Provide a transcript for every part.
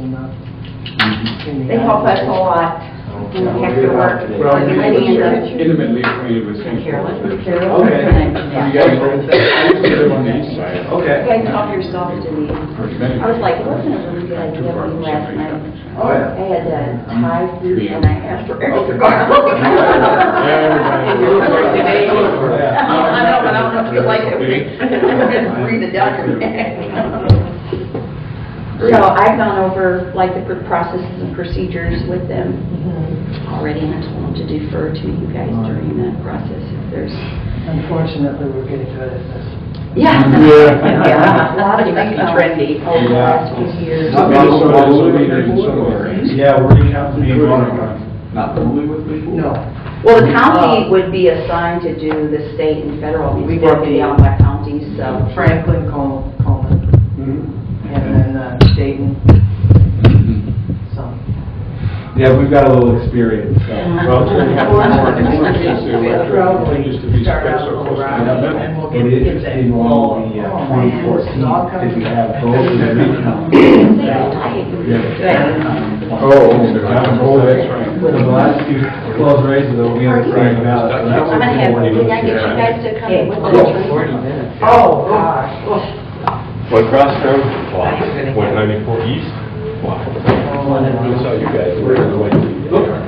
and They help us a lot. After work. Intimately acquainted with St. Paul. Okay. You guys live on the east side. Okay. You guys help yourself to me. I was like, it wasn't a really good idea when you last night. Oh, yeah. I had Thai food and I asked for extra garlic. Yeah. I know, but I don't know if you like it. Read the document. So I've gone over like the processes and procedures with them already, and I told them to defer to you guys during that process if there's... Unfortunately, we're getting good at this. Yeah. Yeah. A lot of things trendy over the last few years. Yeah, we're recounting the vote. Not totally with me? No. Well, the county would be assigned to do the state and federal, We instead got of the- the Alpine counties, so... Franklin, Coleman, and then Dayton, so. Yeah, we've got a little experience, so. Well, it's going to have more changes to be spread so close to the middle. It is interesting on the 2014, because we have both the recount. That's right. So the last two closed races will be on the same ballot. So that I'm gonna have, was can I get you guys to come in with Oh, us? 40 minutes. Oh, gosh. What crossroad? 194 East? Wow. I saw you guys were on the way.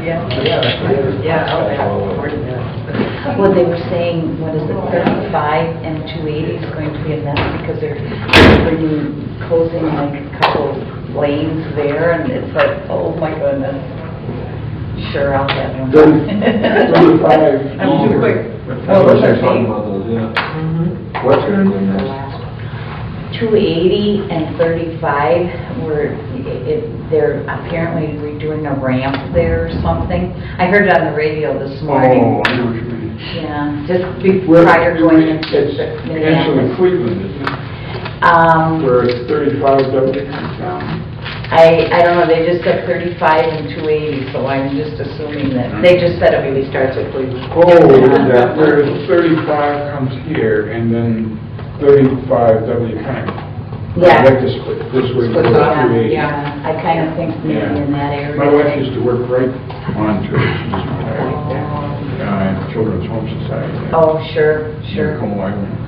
Yeah, I'll have 40 minutes. Well, they were saying, what is it, 35 and 280 is going to be a mess because they're closing like a couple lanes there, and it's like, oh my goodness. Sure, I'll have one. 35. I'm too quick. Oh, what's that talking about those, yeah. What's going to do next? 280 and 35 were, they're apparently redoing a ramp there or something. I heard it on the radio this morning. Oh, I know what you mean. Yeah, just prior going into It's actually Cleveland, isn't it? Where it's 35 W comes down. I don't know, they just said 35 and 280, so I'm just assuming that, they just said it really starts with Cleveland. Oh, yeah, where 35 comes here and then 35 W kind of. Yeah. Like this way, Yeah, 280. yeah, I kind of think maybe in that area. My wife used to work right on church. She was retired. Children's Home Society. Oh, sure, sure. Como Wyoming.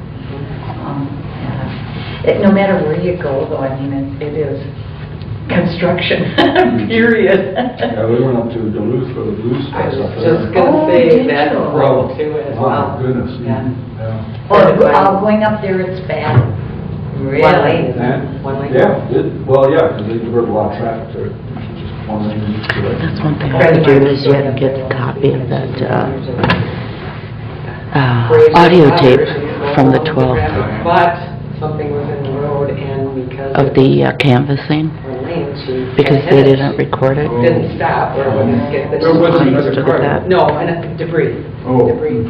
Yeah. No matter where you go, though, I mean, it is construction, period. Yeah, we went up to Duluth for the Blues I Fest. was up there. just gonna say that road too as Oh, well. my goodness. Yeah. Oh, going up there, it's bad. Really? And, One lane? yeah, well, yeah, because they divert a lot of traffic to it. Just one lane. That's one thing I have to do is you have to get a copy of that audio tape from the 12th But something was in the road and because of the canvassing, one lane, she because they didn't record it. didn't stop or wouldn't skip the. There wasn't another Look at car. that. No, and debris. Oh. Debris.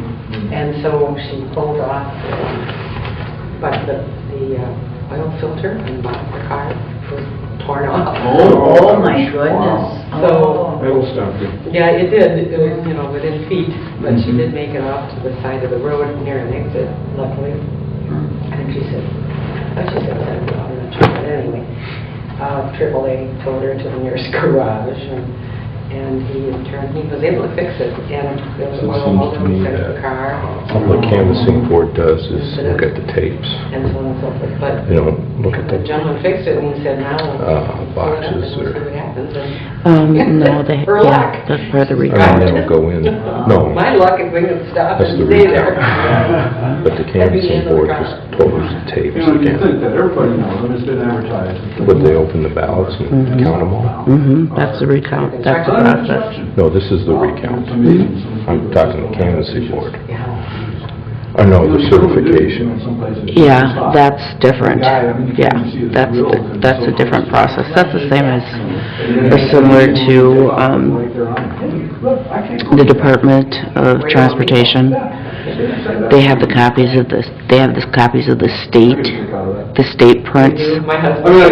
And so she pulled off, but the oil filter in the bottom of the car was torn off. Oh, my goodness. So, That'll stop you. yeah, it did. It was, within feet, but she did make it off to the side of the road near an exit, luckily. And she said, I'm not sure, but anyway, AAA towed her to the nearest garage, and he was able to fix it, and there was So it oil seems all to over me the that car. All the canvassing board does is look at the tapes, And so on and so forth, but they don't look at the the gentleman fixed it, and he said, now, pull it up and boxes we'll see or, what happens, and No, they, Her yeah, luck. that's part of the I mean, recount. they don't go in, no, my luck is we can stop that's and the stay there. recount. But the canvassing board just told us the tapes You know, you think again. that everybody knows, and it's been advertised. Would they open the ballots and count them all? That's the recount, that's the process. No, this is the recount. I'm talking the canvassing board. Yeah. I know, the certification. Yeah, that's different. Yeah, that's a different process. That's the same as, or similar to, the Department of Transportation. They have the copies of the state prints. My I husband. mean,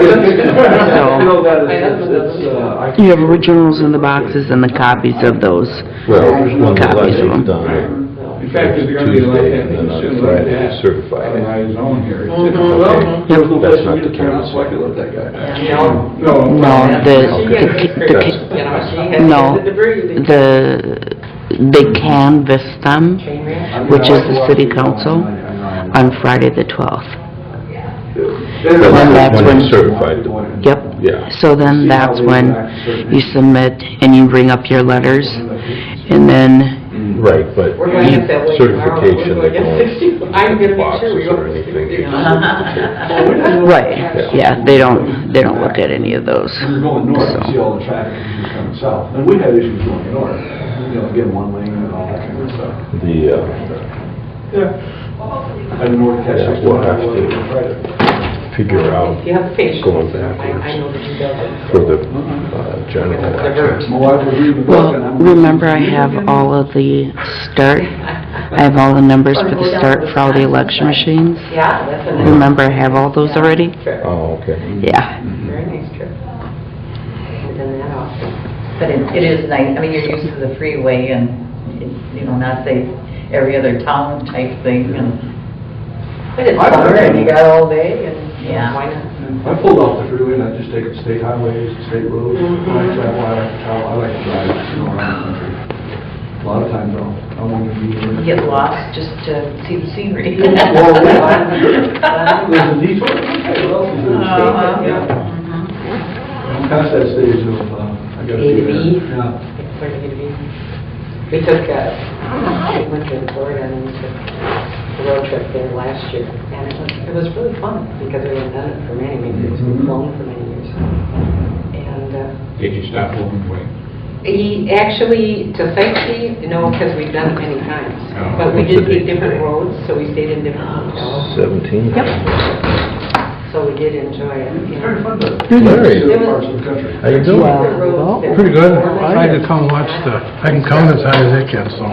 I know that it's, You have originals in the boxes and the copies of those. Well, there's one Copies of they've them. done In fact, it's gonna be like Tuesday, that, and then on soon like Friday, that. certify On it. my zone here. It's Mhm. okay. That's not the case. So I could look at that guy. No. No. No, the, She gets her, you know, she has no, the debris. they canvass them, Chain reaction. which is the city council, on Friday the 12th. That's And that's when when- it's certified. Yep. Yeah. So then that's when you submit and you bring up your letters, and then, Right, but We're going up that way tomorrow. certification, We're they going don't to 60. I'm gonna make sure we boxes go or to anything. 60. right, yeah, they don't look at any of those. When you're going north, So. you see all the traffic issues coming south. And we've had issues going north, getting one lane and all that kind of stuff. The, I didn't know where to catch Yeah, it. we'll have to Friday. figure out If you have the patience, going I backwards know that you do it. for the general election. My wife was reading the book Well, and I'm... remember I have all of the start, I have all the numbers for the start for all the election machines. Yeah, that's a nice. Remember, I have all those already? Trip. Oh, okay. Yeah. Very nice trip. We've done that often. But it is nice, I mean, you're used to the freeway and, not say every other town type thing, and, But it's summer and you got all day and, Yeah. why not? I pulled off the freeway and I just take state highways, state roads. When I travel, I like to drive, around the country. A lot of times I won't even be in... get lost just to see the scenery. Well, yeah, there's a detour. Okay, what else is there? Uh-huh. I'm past that stage of, I gotta A be to there. B. Yeah. Where to be? We took, we went to Florida and we took a road trip there last year. And it was really fun because we hadn't done it for many, many years. We've flown for many years. And, Did you stop along the way? actually, to sightsee, no, because we've done it many times. Oh. But we What's did the take date different today? roads, so we stayed in different hotels. 17? So we did enjoy it. It's very fun to Larry. see other parts of the country. How you doing? Different roads, different- Pretty good. I had to come watch I can count as high as I can, so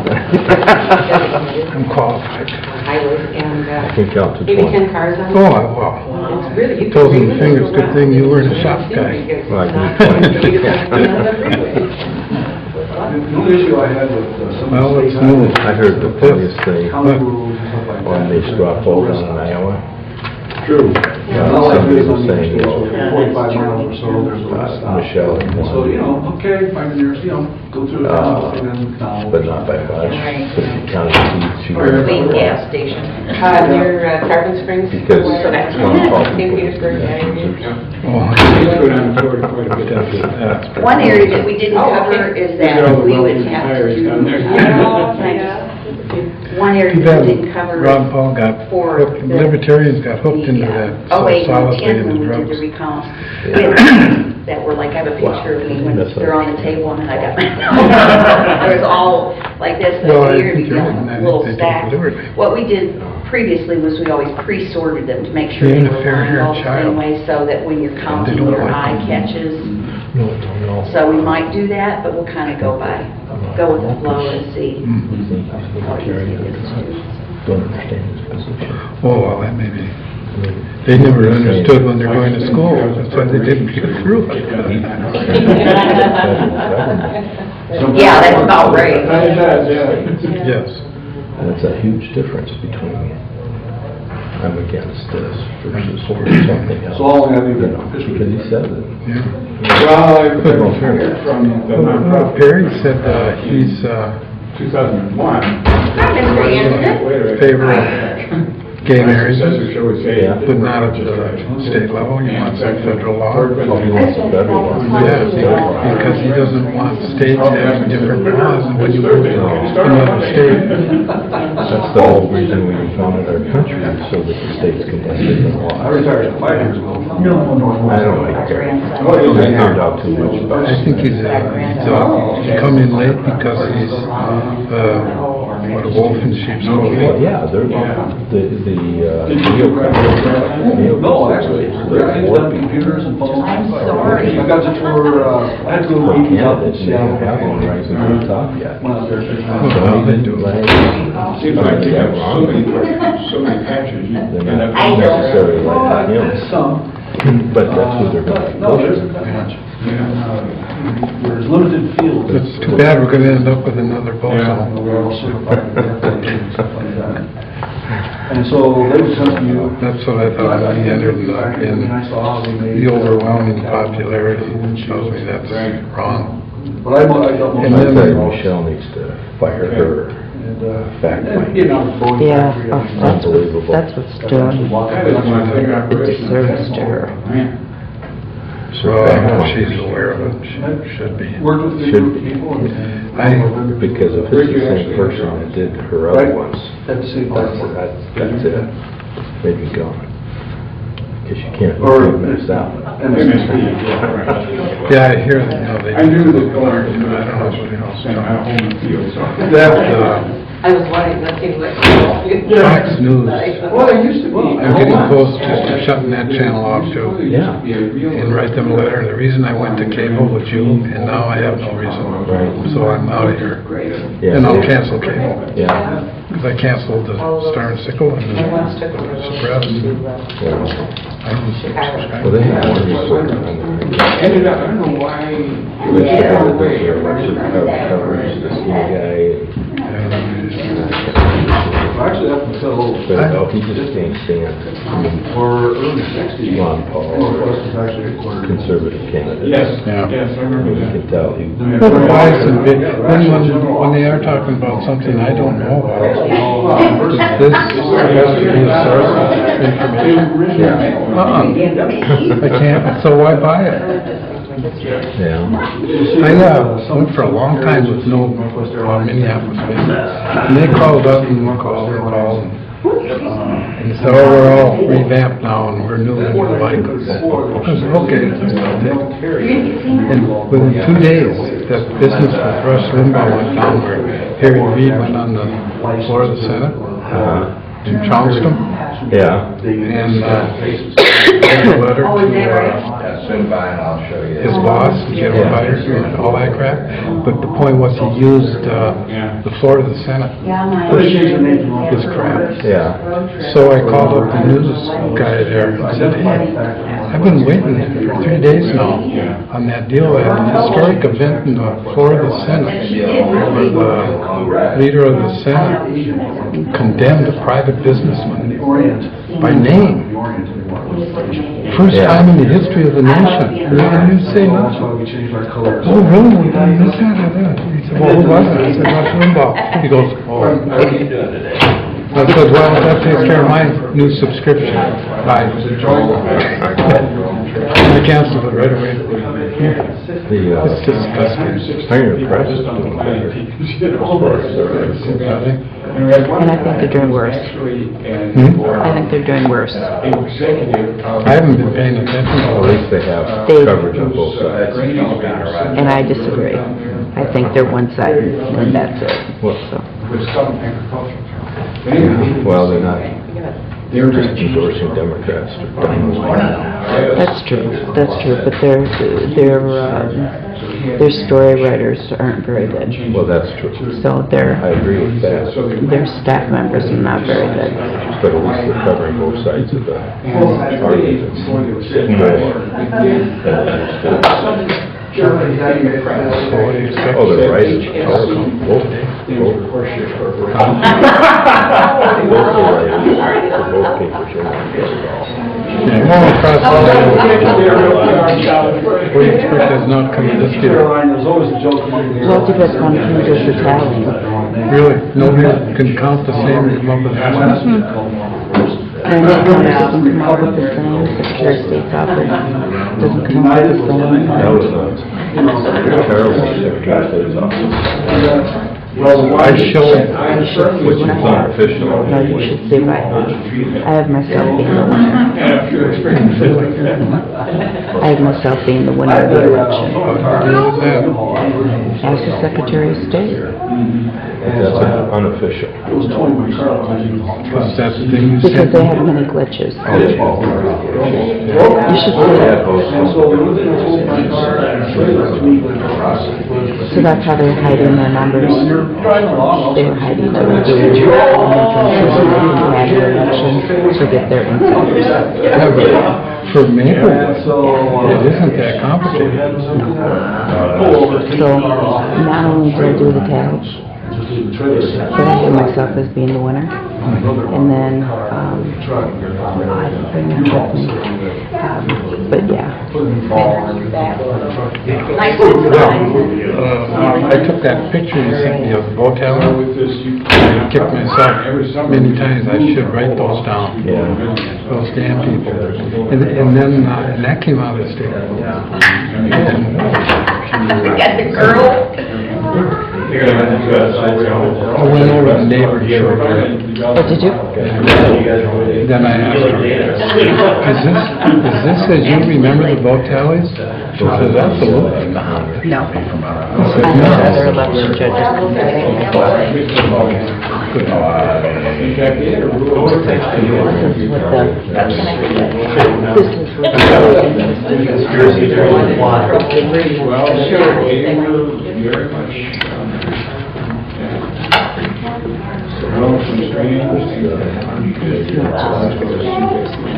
I'm qualified. Highways and, I can count to maybe 10 20. cars on. Oh, I will. It's really, you can Toes and really fingers, go good around. thing you weren't a shop guy. Because Well, I it's not can going to be explain. on the freeway. The only issue I had with some Well, of the it's state new. highways, I heard the funniest thing county roads and stuff like that. on the straw poll down in Iowa. True. Yeah, Not like somebody this was on the saying, interstate, well, so 45 miles or so, there's a lot of stops. Michelle had So, won. okay, 5 years, go through the town and then down. But not by much. Right. But the county seats, she Clean gas station. Near Tarpon Springs. Because So that's one called St. Petersburg, yeah. Oh, We go down to Florida quite a bit. that's pretty One area that we didn't Oh, cover okay. is that we would have Tires down there. one area Too that we bad didn't cover. Ron Paul got for hooked, the- libertarians got hooked into that so 08 and solidly 10 into when we did drugs. the recount. We had things that were like, I have a picture of me when That's they're on the okay. table and I got my, it was all like this, Well, I so you're think you're right, and I think little they took stacks. liberty. What we did previously was we always pre-sorted them to make sure Being they a were lined fair-haired all the child. same way, so that when you're counting, don't your like eye them. catches. No, no. So we might do that, but we'll kind of go with the flow and see Mm. how easy it is to. Don't understand his position. Oh, well, that may be, they never understood when they're going to school, that's why they didn't get through. Yeah, that's about right. Yes. And it's a huge difference between, I'm against this versus something else. So all we have to do You know, because he said it. Yeah. Well, I've heard from the Well, nonprofit. Perry said he's 2001. Hi, Mr. Anderson. favor of gay marriage, Successor, shall we say. Yeah. but not at the state level, he wants a federal law. Oh, he wants a federal one. Yeah, because he doesn't want states having different laws than when you move to another state. That's the whole reason we founded our country, so that the states can have different I laws. retired 5 years ago. I don't like that. I heard out too much about I think he's come in late because he's, what, a wolf in sheep's Well, clothing. yeah, they're, the No, actually, he's done computers and phones. I'm sorry. I got to tour, I had to go For to candidates, they don't have one rising to the top yet. When I was there. Don't even let Seems like you have so many questions, so many patches, you They're end not up. necessarily like him, Some. but that's who they're going to No, there push. isn't that much. Yeah. there's limited fields. It's too bad we're gonna end up with another Yeah, Bozo. we're all certified and stuff like that. And so they would send you. That's what I thought when he ended up in the overwhelming popularity. Tells me that's wrong. But I don't know. And then Michelle needs to fire her. Fact And, you know, Boeing Yeah, factory, that's what's doing the disservice to her. Well, I know she's aware of it, she should be. Worked with a group of people and. Because if it's the same person that did her other ones, At the same time. that's it. Maybe gone. Because you can't Or- mess out. Yeah, I hear that, you know, they. I knew that going I don't know what else. and I own the field, so. That, I was wondering, that seems like. Fox News, Well, it used to be. I'm getting close just to shutting that channel off too. Yeah. And write them a letter. The reason I went to cable with you, and now I have no reason. So I'm out of here. Yeah. And I'll cancel cable. Yeah. Because I canceled the Star and Sickle and the Express. I don't subscribe. Well, they have one reporter on there. Ended up, I don't know why. Which one of those are election coverage, the skinny guy, Actually, up until, but no, he just can't stand, or early sixties. Ron Paul, Northwest was actually headquartered. conservative candidate. Yes, Yeah. yes, I remember You that. can tell he, But why is it big, when they are talking about something I don't know about, does this has to be a source of information? yeah, I can't, so why buy it? yeah. I went for a long time with no Minneapolis business. And they called up and called and called. And they said, oh, we're all revamped now and we're new and we like us. I said, okay. And within 2 days, that business with Rush Limbaugh went down where Harry Reid went on the floor of the Senate in Charleston. Yeah. And wrote a letter to his boss, to get him fired, and all that crap. But the point was he used the floor of the Senate to push his crap. Yeah. So I called up the news guy there and said, hey, I've been waiting for 3 days now on that deal at an historic event in the floor of the Senate where the leader of the Senate condemned a private businessman by name. First time in the history of the nation. And you say nothing. We changed our colors. Oh, really? We didn't miss that or that? He said, well, who was it? I said, Rush Limbaugh. He goes, oh. I said, well, that takes care of my new subscription. Bye. I canceled it right away. It's disgusting. Iron Press is doing better. And I think they're doing worse. I think they're doing worse. I haven't been paying attention. At least they have They- coverage on both sides. And I disagree. I think they're one-sided, and that's it. Well, So, well, they're not, they're just endorsing Democrats down the line. that's true, but their story writers aren't very good. Well, that's true. So I their agree with that. staff members are not very good. But at least they're covering both sides of the argument. So what do you expect? Oh, the writers, both the writers for both papers are not good at all. Yeah, well, across all the, what do you expect has not come this year? There's always a joke among the. Well, it depends on who does the tallying. Really? Nobody can count the same and come up with that? And it doesn't come up with the same, Secretary of State's office doesn't come up with the same. That was a terrible Secretary of State's office. I showed, Which is unofficial. No, you should say I have myself being the winner. I have myself being the winner of the election. deal with that. As the Secretary of State. That's unofficial. It was Tony McCarroll. Because that's the thing you Because said. they have many glitches. You should see it. So that's how they're hiding their numbers. They were hiding their numbers. To get their info. Yeah, but for Maplewood, it isn't that complicated. So not only did I do the tag, but I had myself as being the winner. And then, but yeah. I took that picture you sent me of the hotel. I kicked myself many times. I should write those down. Those damn people. And then, and that came out of the state. Get the girl. I went over to the neighbor to show her. Oh, did you? Then I asked her, is this as you remember the vote tallies? She says, absolutely not. No. I said, I no. had other election judges complaining as well. This is with Well, sure, very much.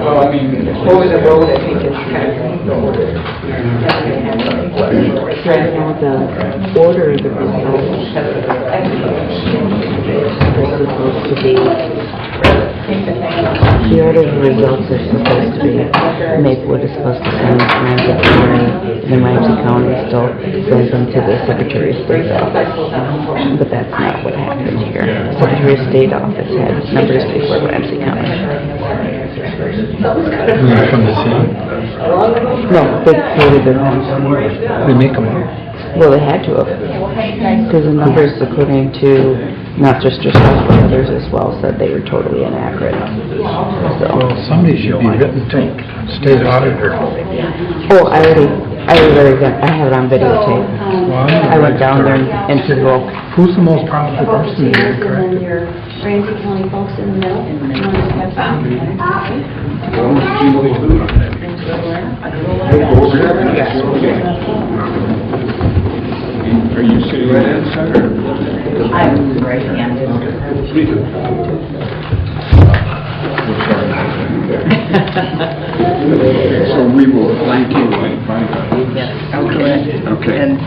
Well, I mean, Over the road, I think it's kind of. right now, the order of the results are supposed to be, the order of the results are supposed to be, Maplewood is supposed to send them to Ramsey County, and then Ramsey County still sends them to the Secretary of State's office. But that's not what happened here. The Secretary of State office had numbers before Ramsey County. From the city. No, they created their own. They make them up. Well, they had to have, because the numbers, according to not just yourself, but others as well, said they were totally inaccurate. So, Well, somebody should be written to state auditor. oh, I have it on videotape. I went down there and said, well, Who's the most powerful person in And here, then correct? your Ramsey County folks in the middle. You want to have some? are you sitting right in center? I'm right-handed. So we will flank you and find out. Yes, okay. Okay. And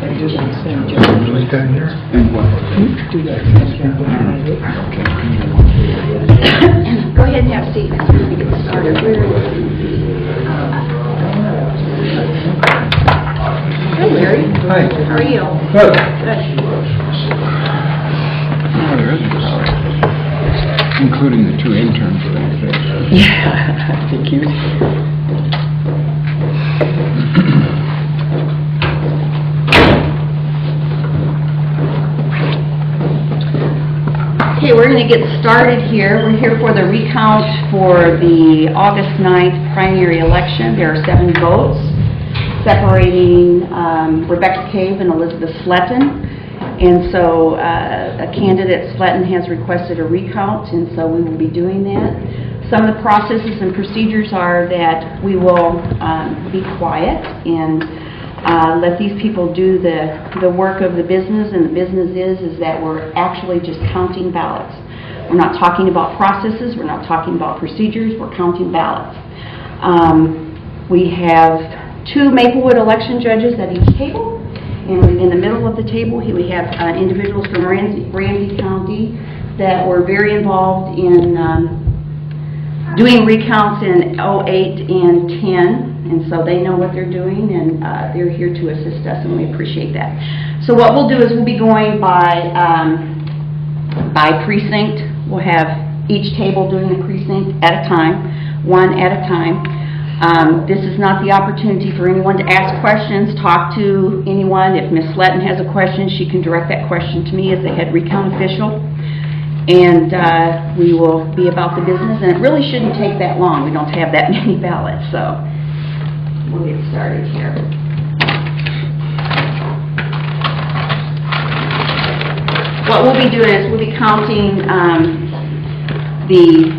Right down here. And what? Go ahead and have a seat before we get started. Hi, Larry. Hi. How are you? Good. Good. Oh, there is a crowd, including the two interns back there. yeah, I think you. Okay, we're going to get started here. We're here for the recount for the August 9th primary election. There are 7 votes separating Rebecca Cave and Elizabeth Sletton. And so a candidate, Sletton, has requested a recount, and so we will be doing that. Some of the processes and procedures are that we will be quiet and let these people do the work of the business, and the business is that we're actually just counting ballots. We're not talking about processes, we're not talking about procedures, we're counting ballots. We have 2 Maplewood election judges at each table, and in the middle of the table we have individuals from Ramsey County that were very involved in doing recounts in 08 and 10. And so they know what they're doing, and they're here to assist us, and we appreciate that. So what we'll do is we'll be going by precinct. We'll have each table doing the precinct at a time, one at a time. This is not the opportunity for anyone to ask questions, talk to anyone. If Ms. Sletton has a question, she can direct that question to me as the head recount official. And we will be about the business, and it really shouldn't take that long. We don't have that many ballots, so we'll get started here. What we'll be doing is we'll be counting the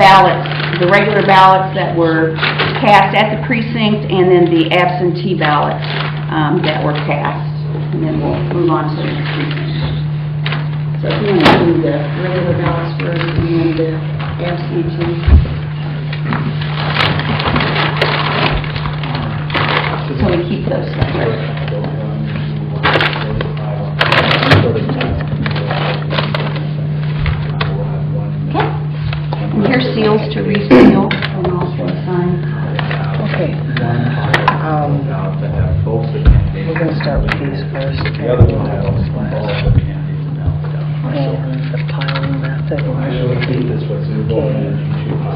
ballots, the regular ballots that were cast at the precinct, and then the absentee ballots that were cast. And then we'll move on to the next precinct. So if you want to do the regular ballots first and then the absentee. So we keep those separate. Okay. And here's seals to reseal and also sign. Okay. We're going to start with these first. The other one has all the And the piling method. This was the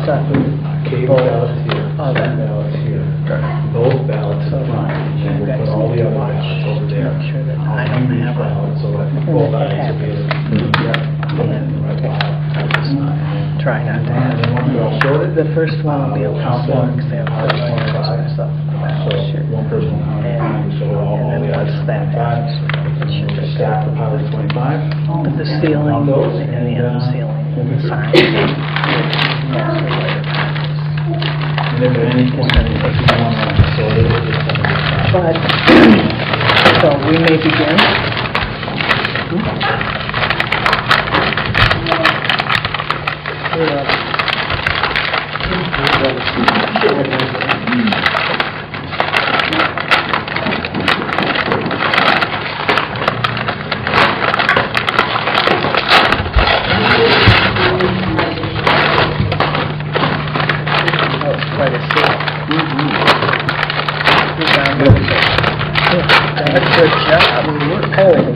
So, cave both ballots here, of them. ballots here, both ballots in front, and we'll put all the other ballots over there. Make sure that I don't have a... So that both ballots will be able to, Try not to have... The first one will be a little slow because they have and stuff. one person will count And, so all and the then others. once that happens, it should just Staff of power 25. But the sealing and the unsealing and the sign. And if at any point, if you want to, so it will just come But, so we may begin. Quite a seal. Good job. Holy.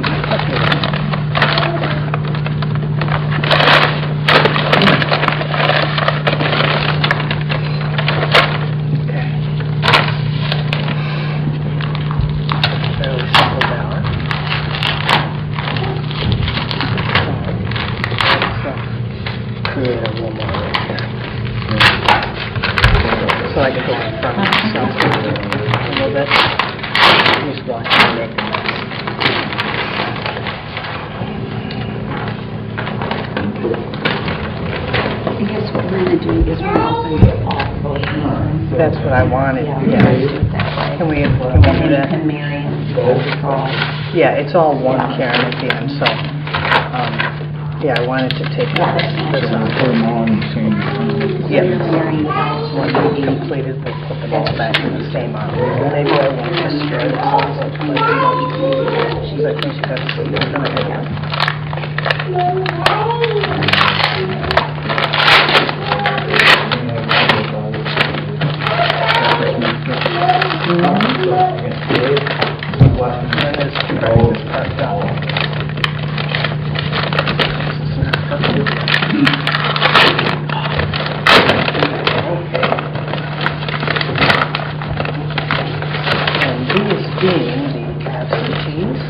Okay. Fairly simple ballot. So, create a little more right here. So I can go in front of myself a little bit. Just go ahead and make a mess. I guess what we're going to do is we're also going to all vote. That's what I wanted, yeah. Can we do that? And Marion. Yeah, it's all one Karen at the end, so, yeah, I wanted to take this Put them all in the same. Yep. Once we completed, we'll put them all back in the same order. Maybe I won't destroy this also, but I think she got to sleep. And these being the absentees.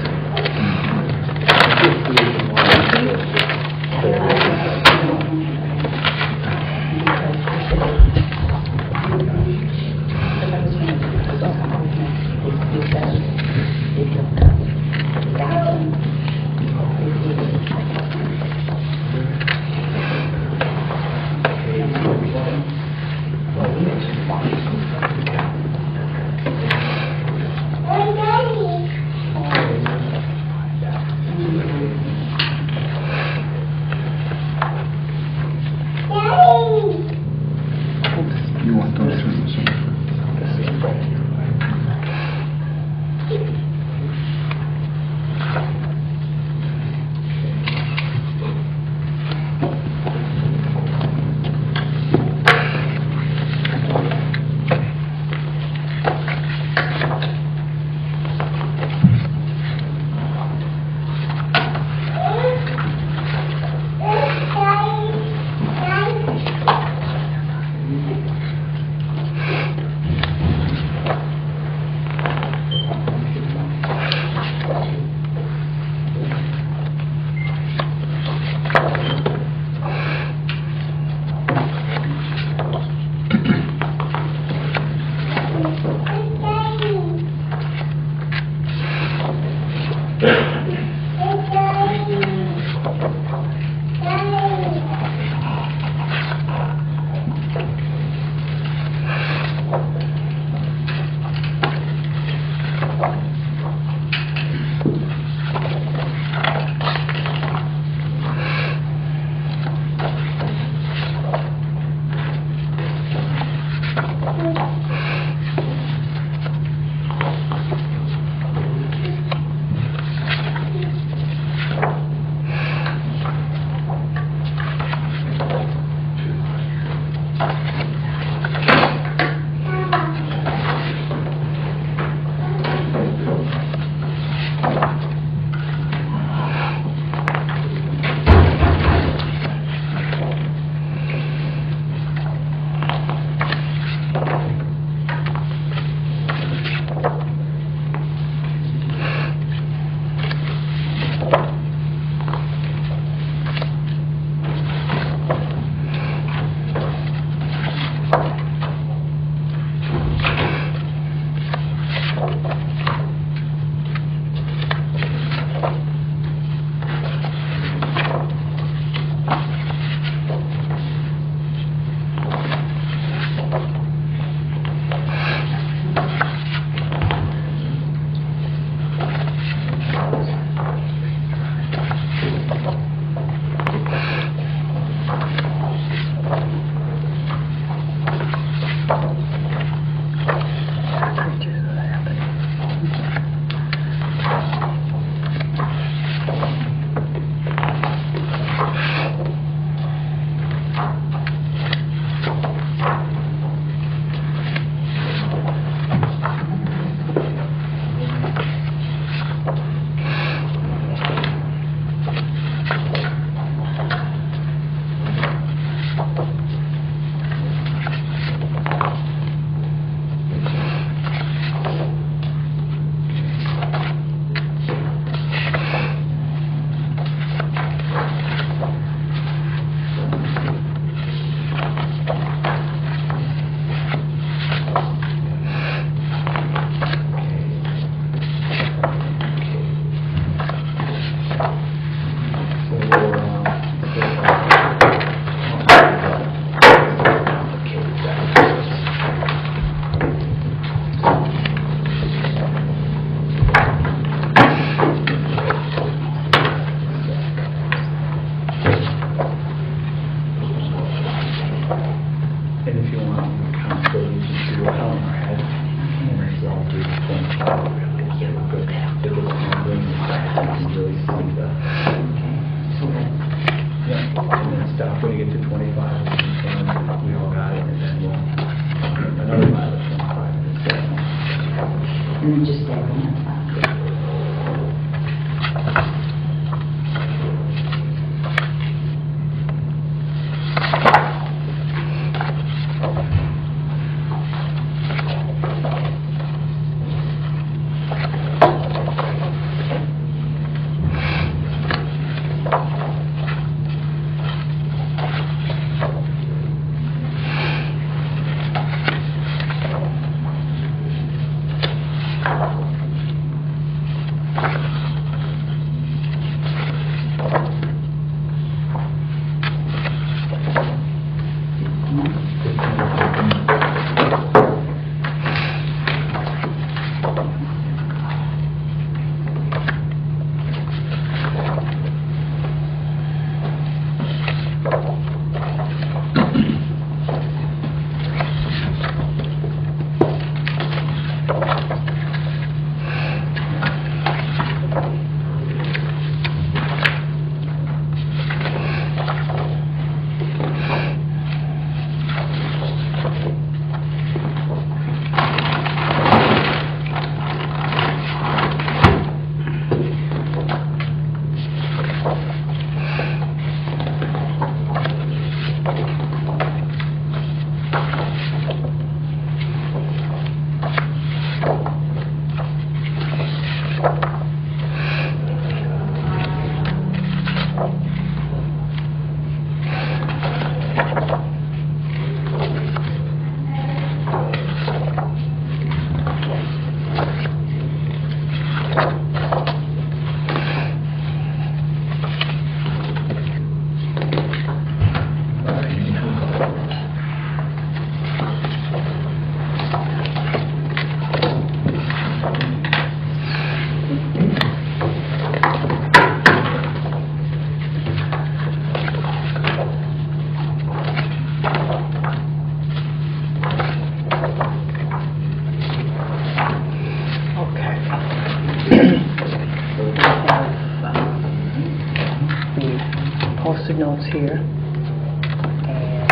Post-it notes here, and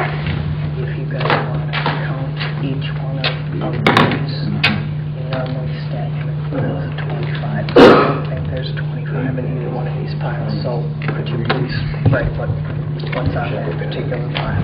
if you guys want to count each one of these, you normally stack them with 25. I don't think there's 25 in either one of these piles, so could you please write what's on that particular pile?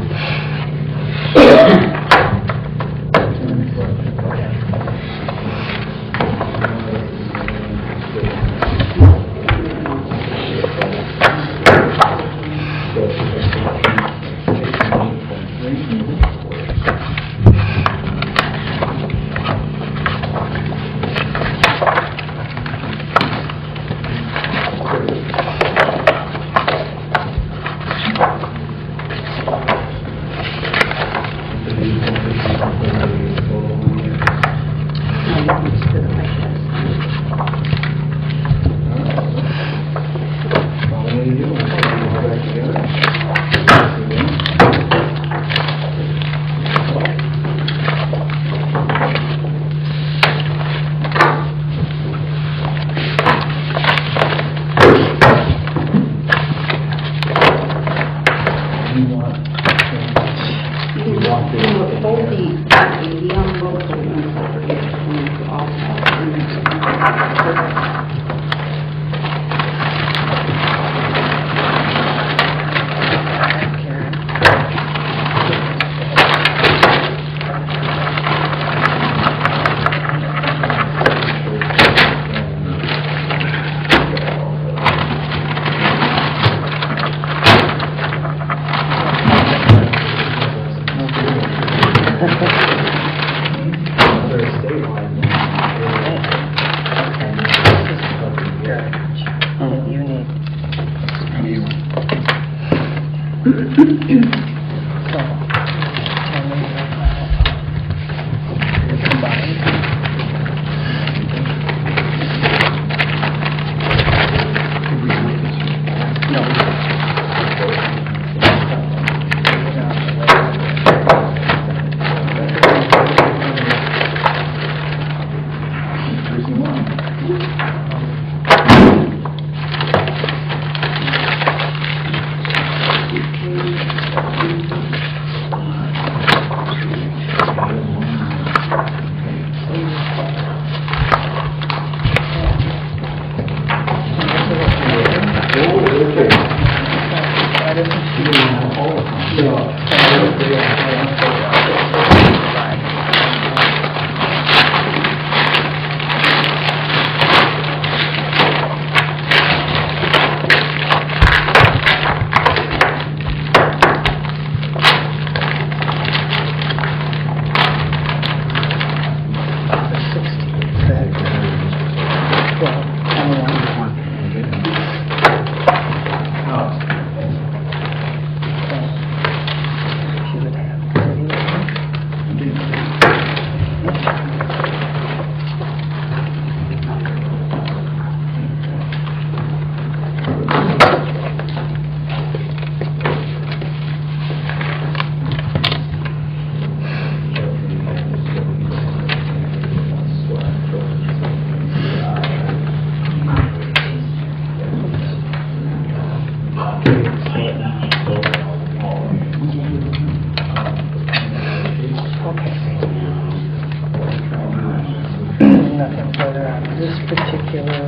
Nothing further on this particular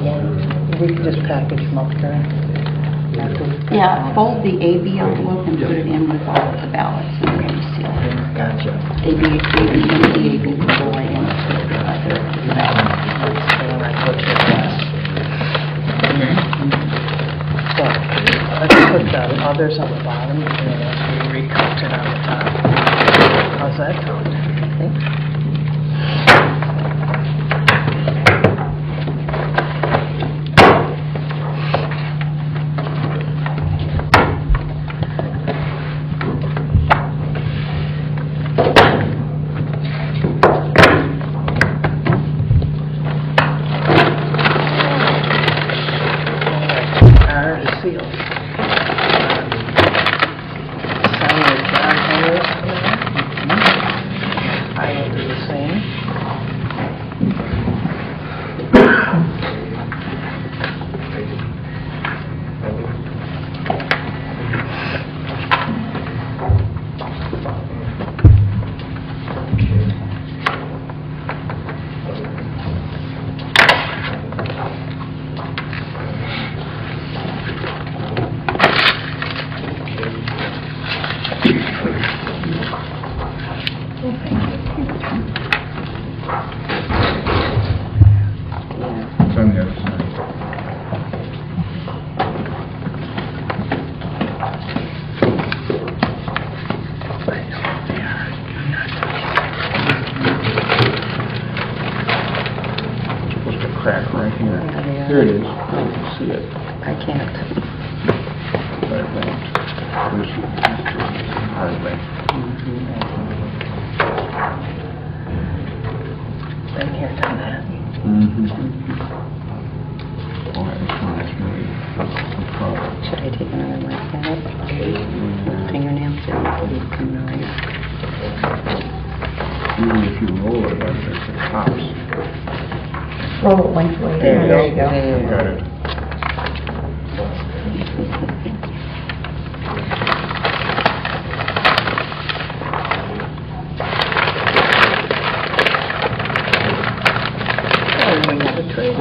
one. We can just package them up here. After we pack Yeah, them. fold the AB envelope and put it in with all of the ballots and then seal it. Gotcha. AB, and the AB will go right in with the other ballots. And then I put your glass. So, let's put the others on the bottom, and then we recount it on the top. How's that sound? Our seals. Sign with John Harris. I will do the same. It's on the other side. Just a crack right here. Yeah. Here it is. I can see it. I can't. Right there. Right there. Been here, done that. Boy, this one is really a problem. Should I take another look at it? Fingernails are coming around. Usually if you roll it, like this, it pops. Roll it lengthways. There you go. Got it. Oh, we have a trade.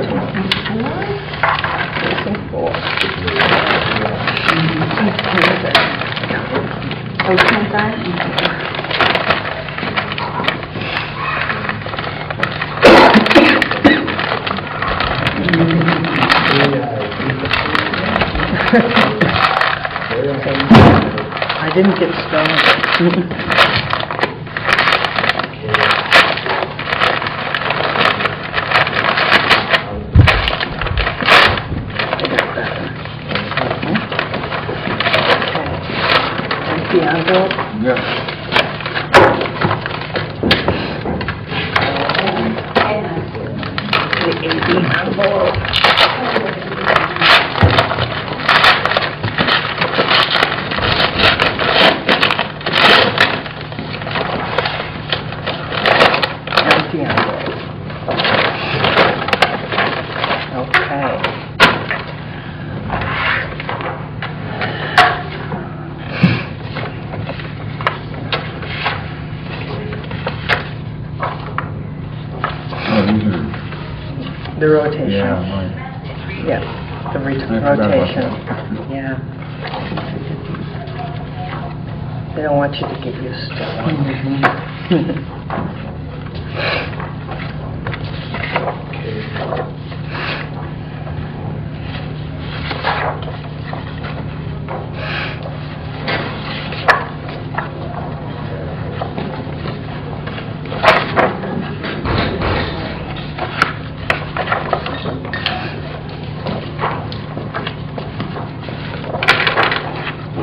Oh, 25? I didn't get stoned. Empty envelope. Yeah. The AB envelope. Empty envelope. Okay. Oh, these are, The rotation. yeah, mine. Yeah, the I forgot about rotation. that. Yeah. They don't want you to get used to it.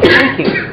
Thank you.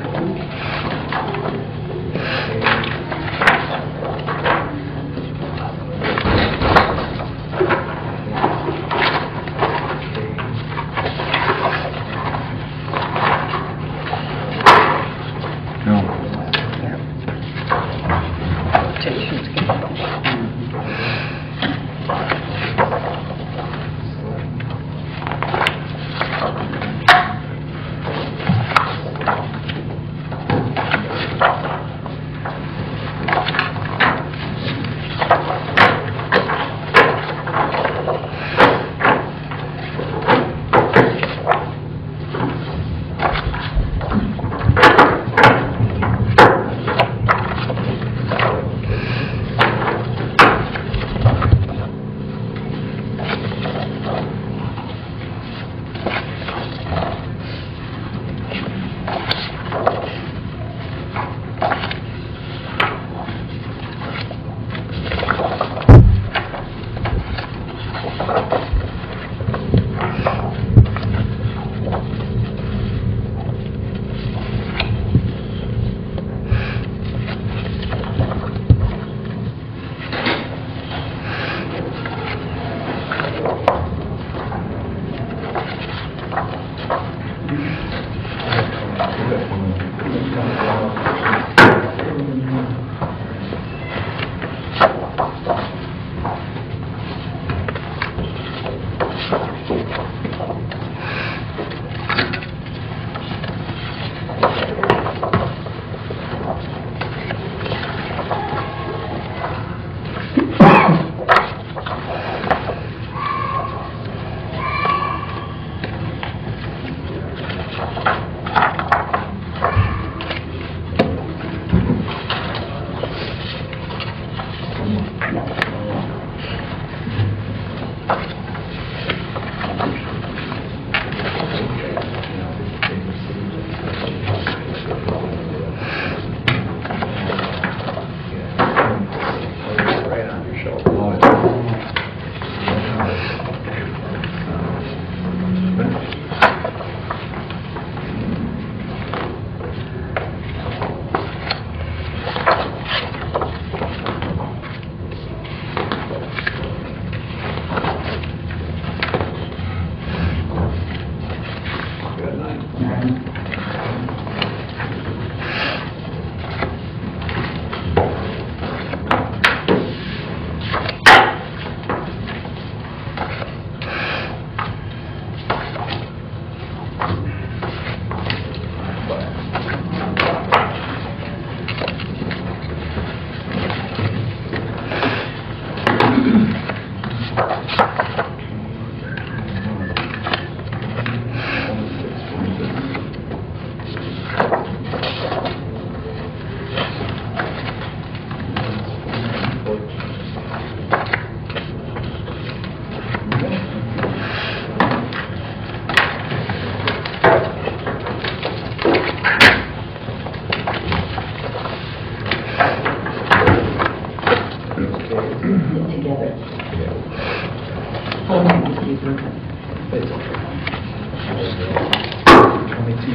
22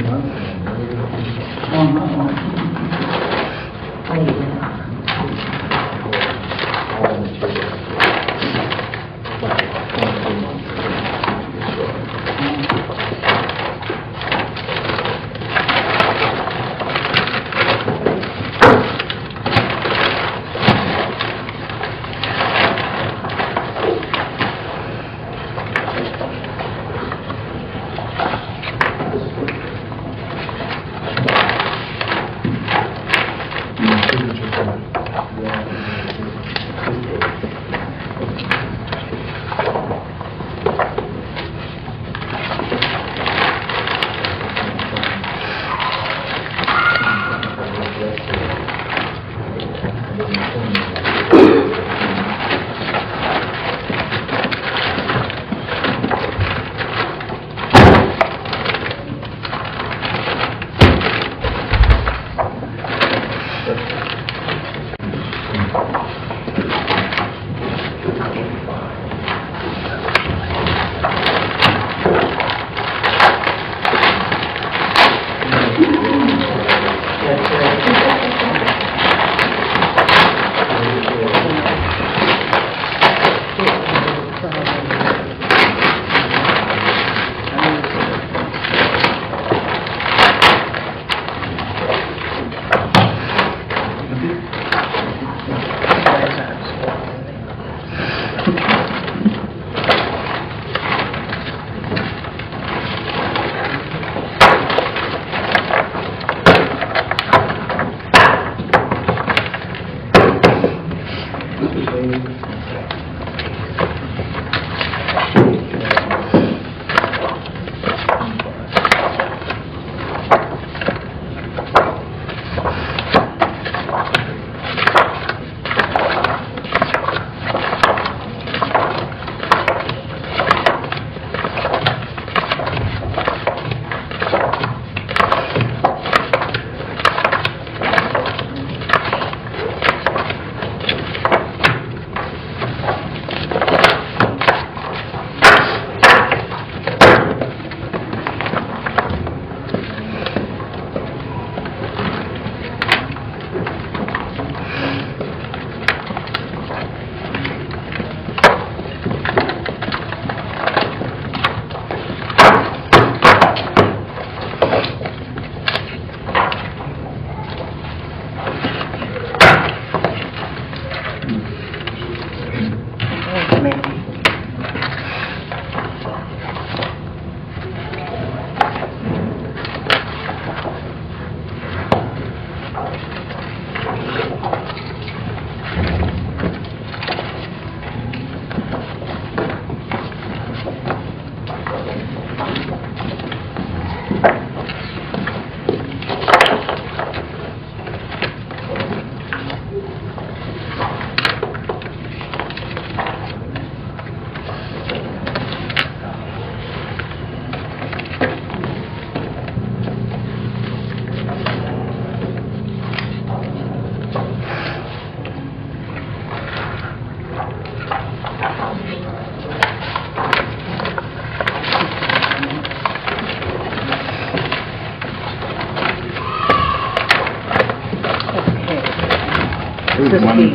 months.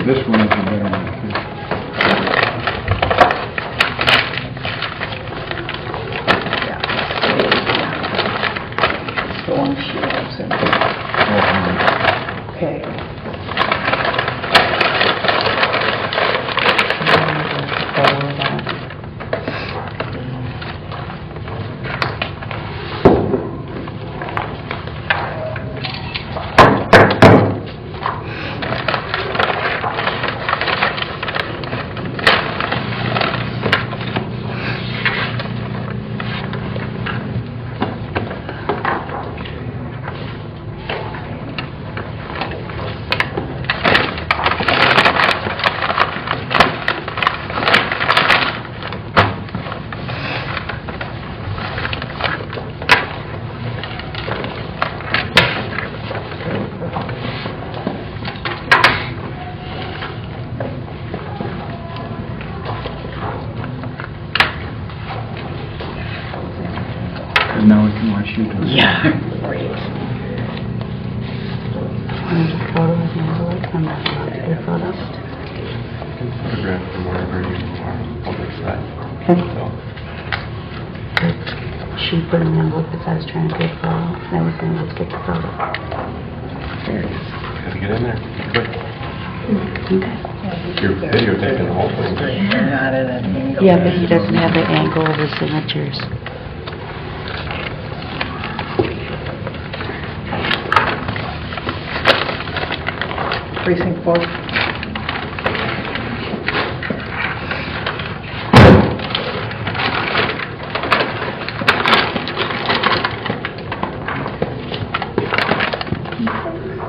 This one is a better one. The one she lives in. Okay. Yeah, great. Want a photo of the envelope from the photos? Photograph from wherever you are, public side. Okay. So, She put an envelope because I was trying to take a photo, and I was going to take the photo. There it is. gotta get in there, quick. Okay. You're videotaping the whole thing. Not at an angle. Yeah, but he doesn't have the angle of the signatures. Precinct 4.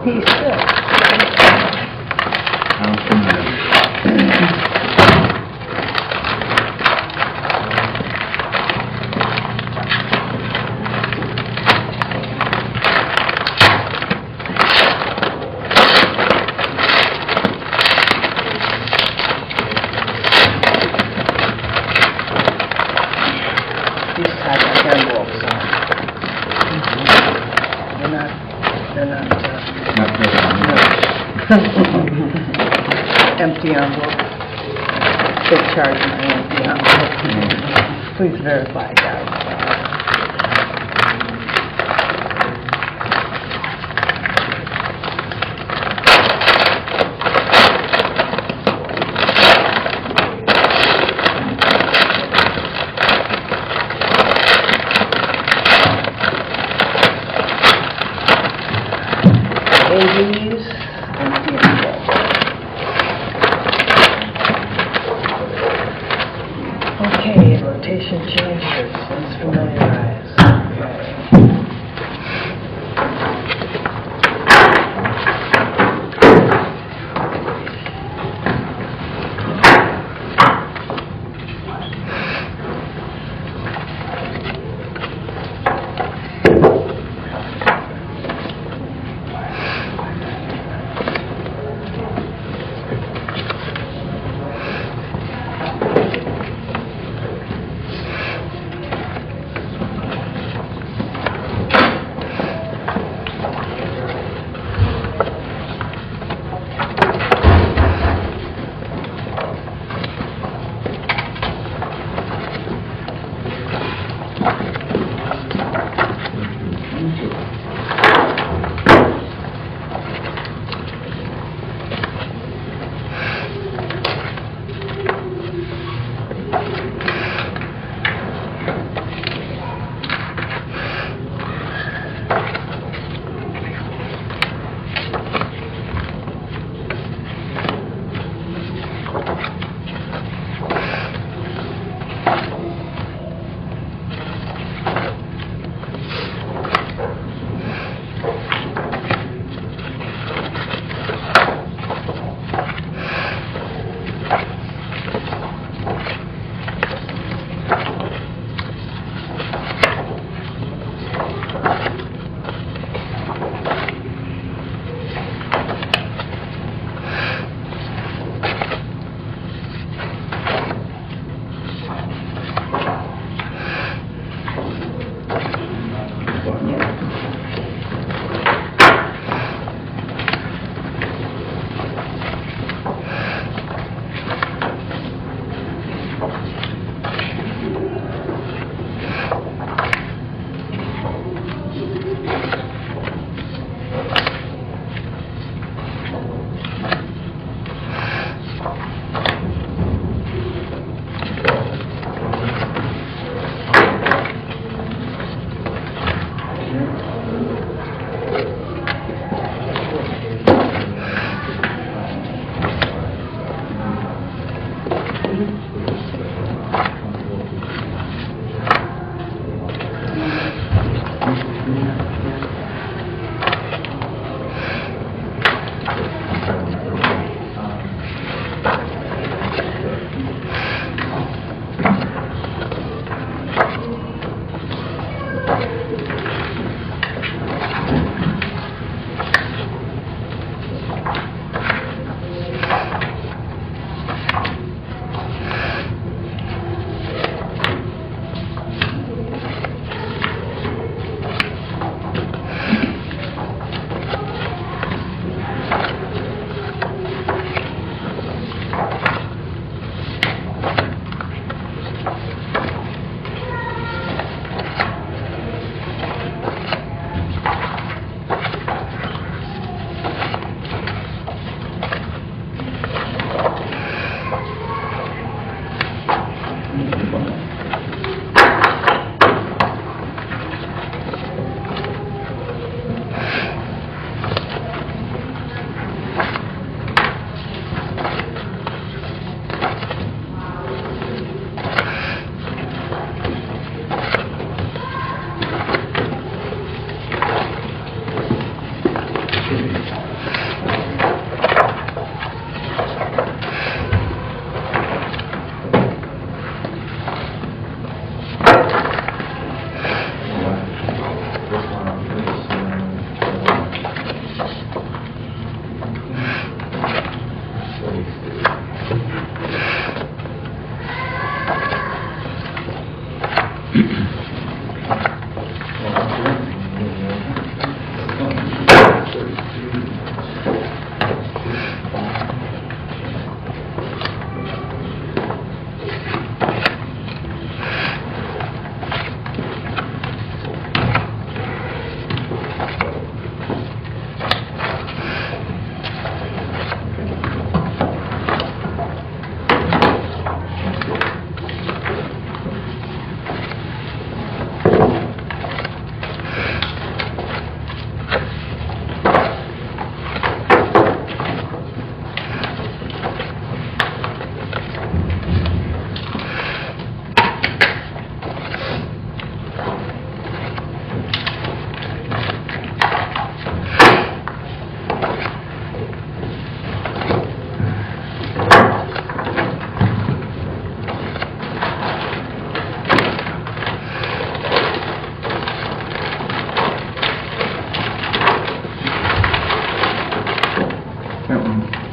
He's still. These type of envelopes are. They're not, empty envelope. They charge my empty envelope. Please verify, guys. ADs, empty envelope. Okay, rotation changes, let's familiarize. Okay.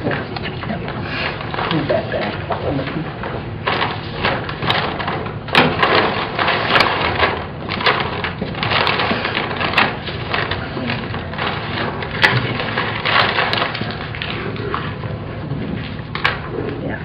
Move that back. Yeah.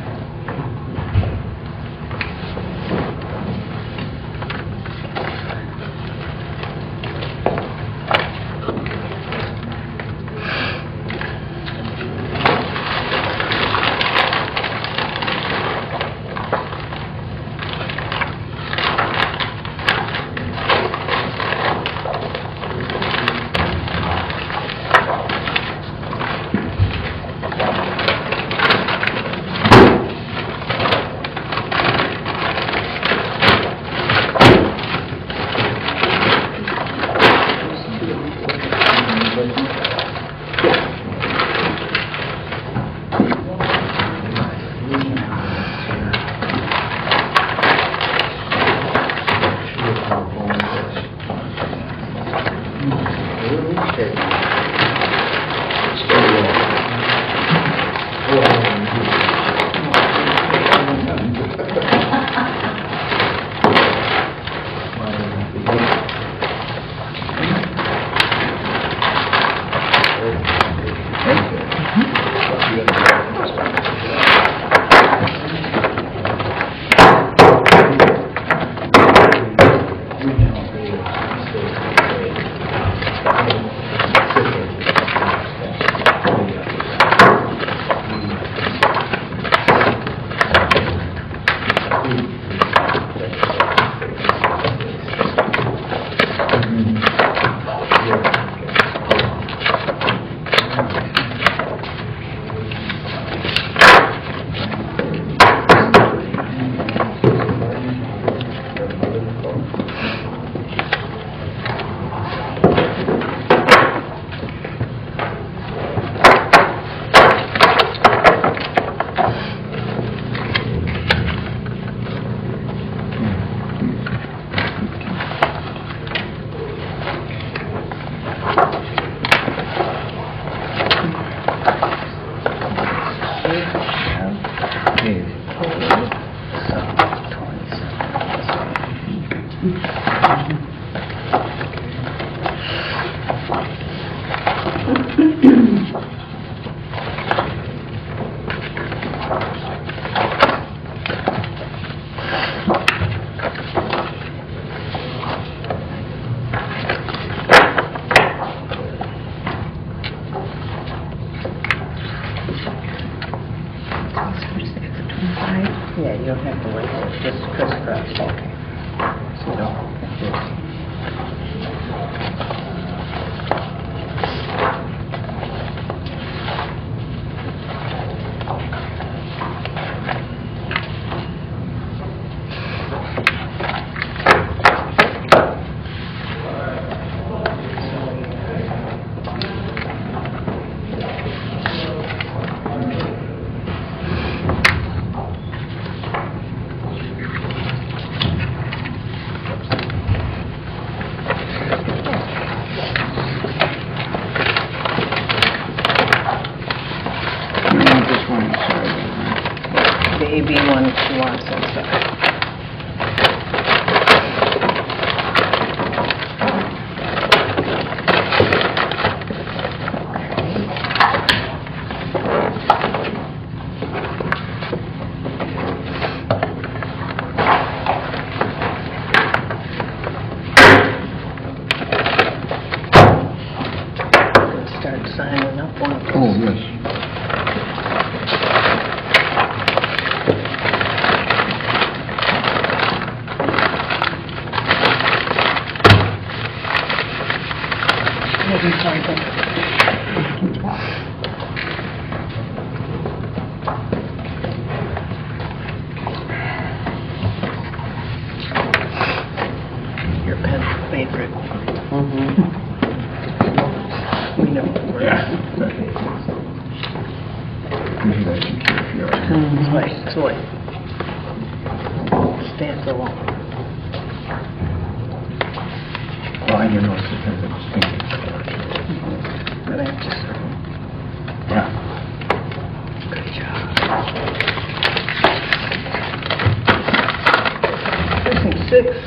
Yeah, you don't have to wait, just crisscross. Okay. So don't have to. The AB one she wants inside. Start signing up one of those. Oh, yes. Maybe something. Your pen's favorite. We know where. Right, so it stands alone. Well, I didn't know it's a But I have to Yeah. 26.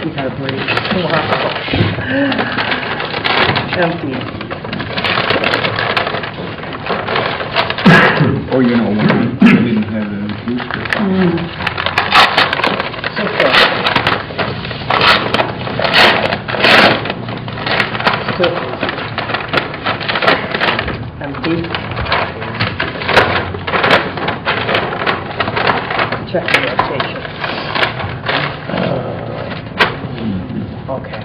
We got a break. Wow. Empty. Oh, you know, when we didn't have it in Houston. So fresh. Still empty. Check the rotation. Okay.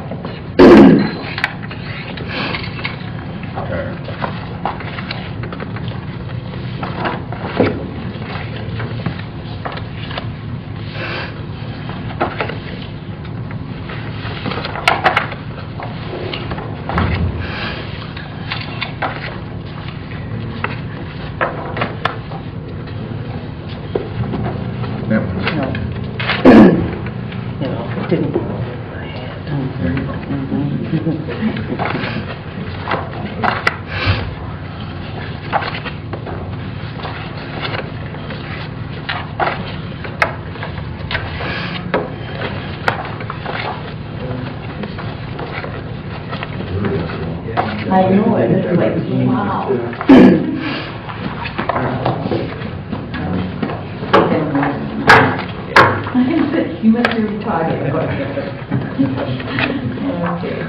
That was, No. You know, it didn't go over my head. I know it, it's like, wow. You must be retired. Okay.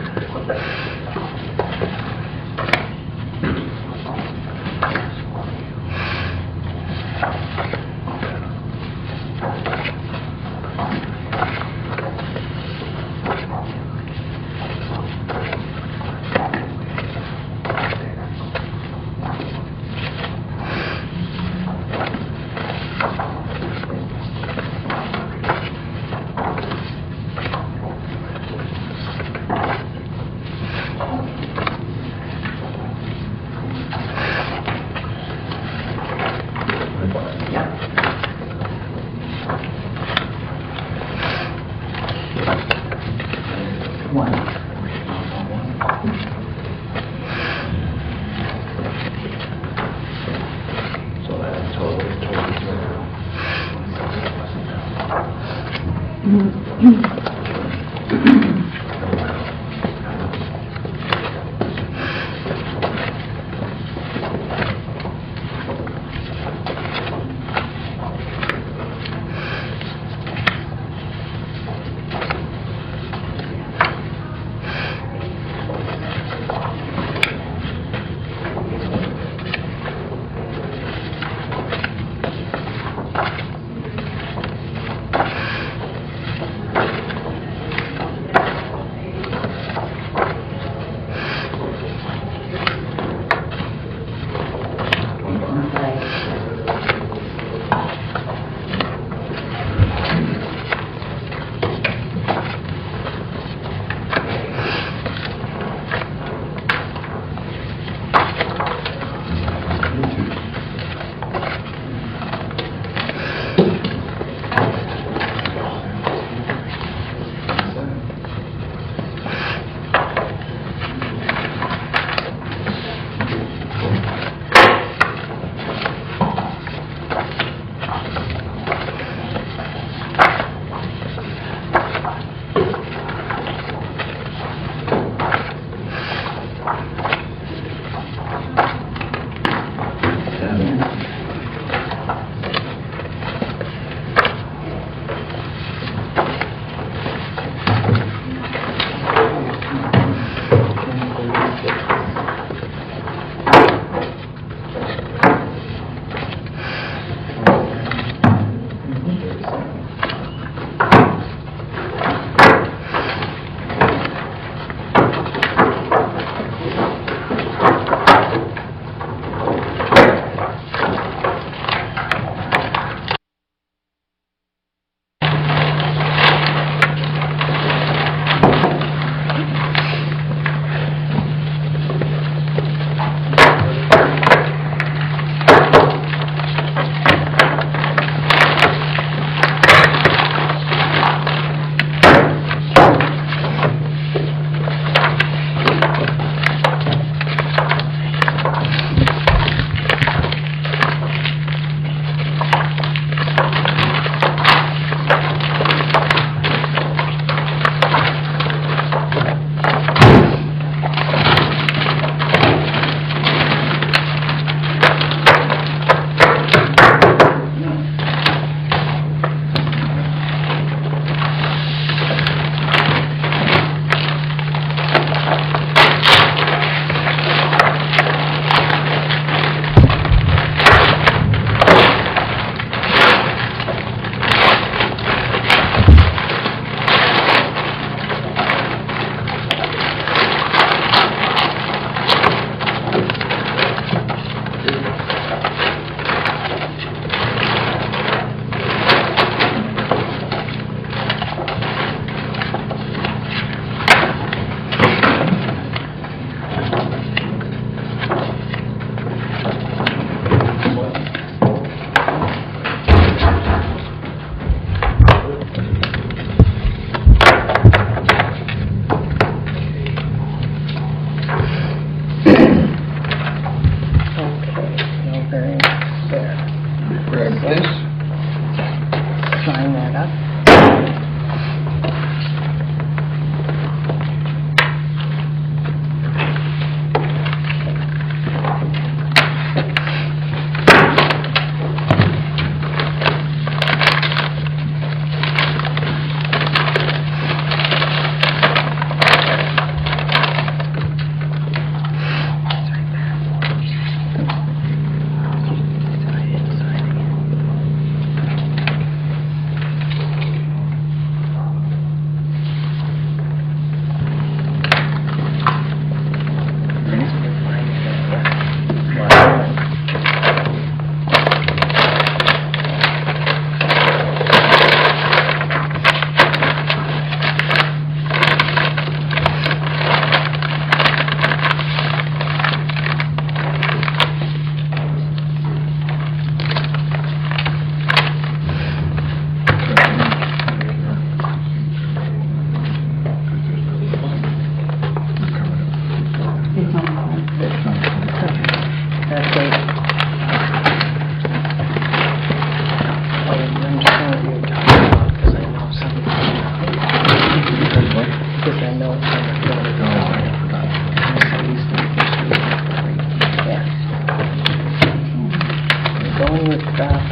So that total.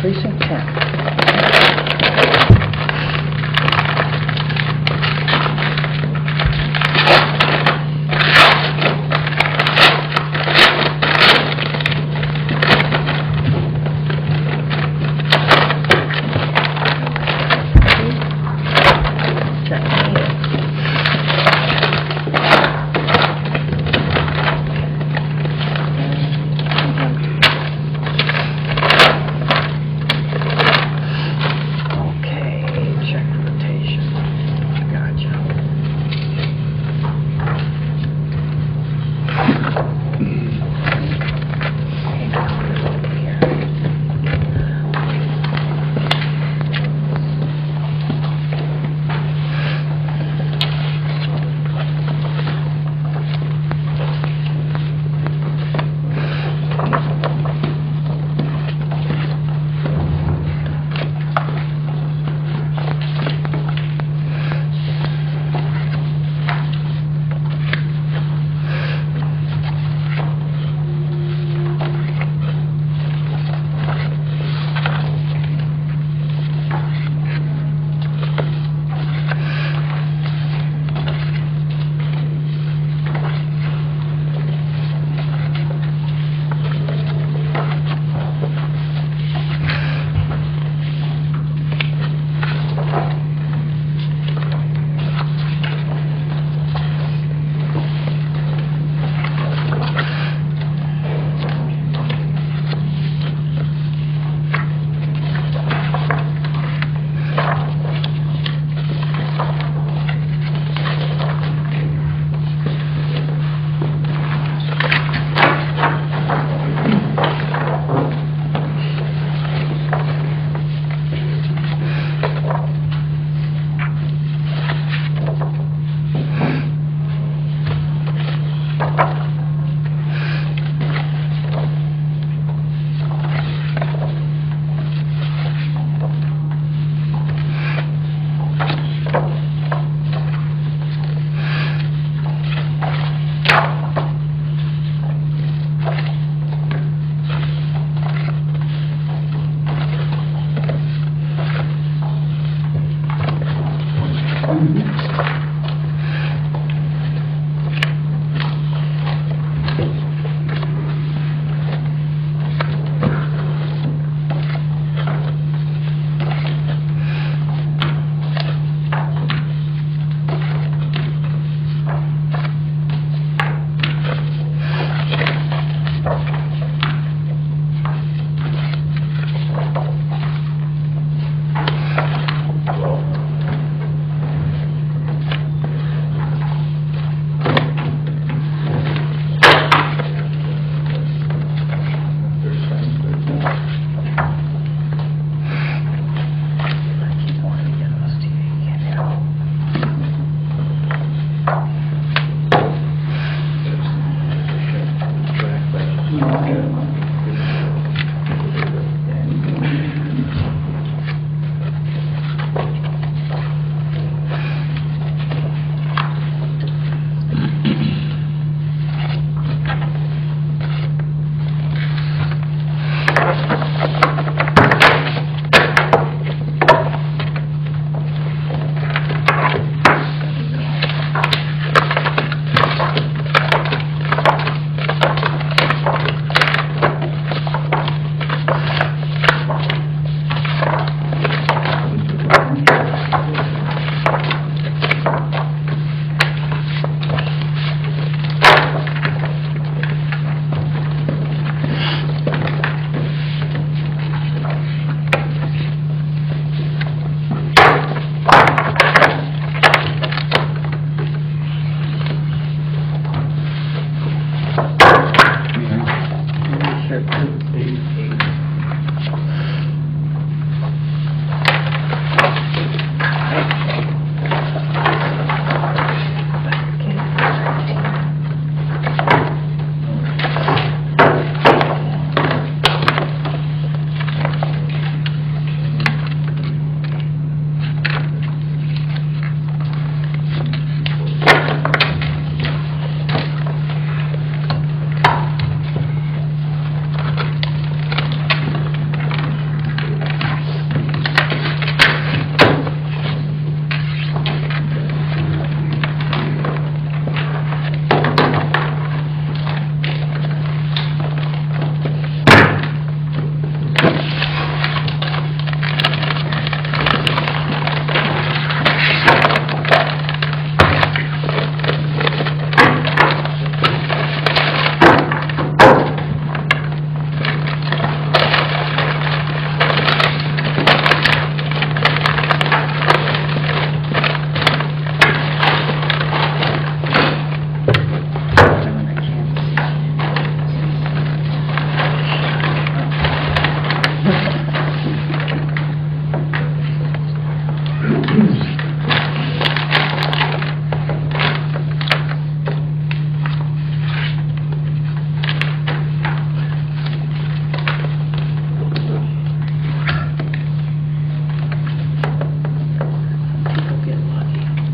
precinct 10.